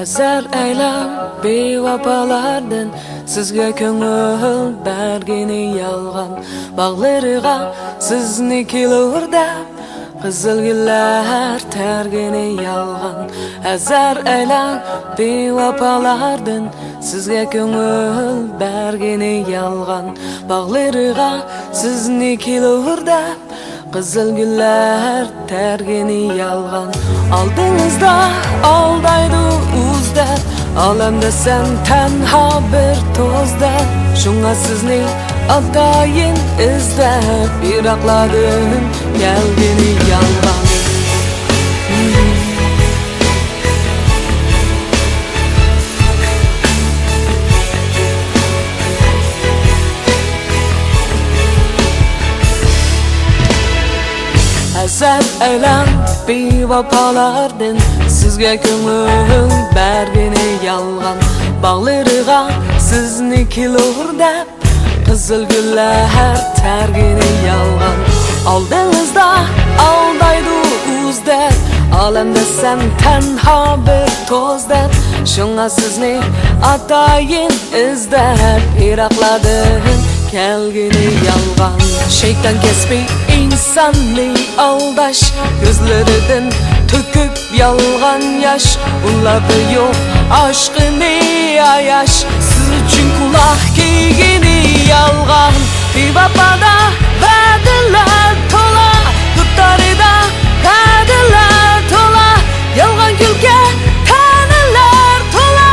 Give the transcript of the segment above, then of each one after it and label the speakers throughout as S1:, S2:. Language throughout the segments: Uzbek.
S1: Hazar aylan bevapalardan sizga ko'ngil bergini yolg'on bag'lariga sizni kelurda qizil gullar tergini yolg'on Hazar aylan bevapalardan sizga ko'ngil bergini yolg'on bag'lariga sizni kelurda qizil gullar tergini yolg'on oldingizda aldaydi uzda olamda sen tenha bir to'zda shunga sizni atayin izlab yiroqladim kelgini yolg'on Hazar aylan bevapalardan sizga ko'ngil bergini yolg'on bag'lariga sizni kelurda qizil gullar tergini yolg'on oldingizda aldaydi uzda olamda sen tenha bir to'zda shunga sizni atayin izlab yiroqladim kelgini yolg'on şeytan kesbi insanni aldash gözlerinden töküp yalgan yaş ularda yok aşkını ayaş siz için kulak keygini yalgan bir babada verdiler tola tutarida verdiler tola yalgan külke tanılar tola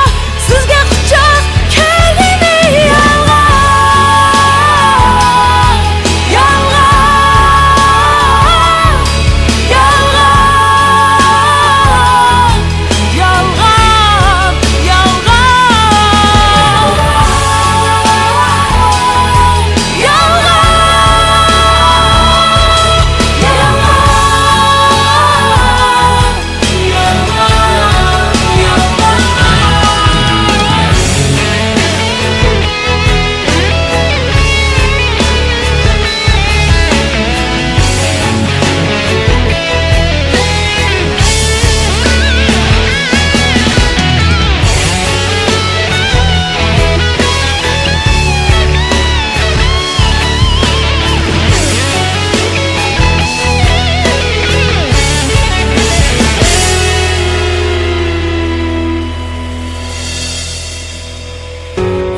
S1: sizge kucak keygini yalgan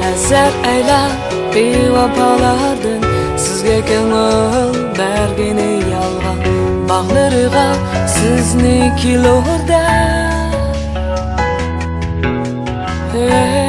S1: Hazar aylan bevapalardan sizga ko'ngil bergini yolg'on bag'lariga sizni kelurda hey.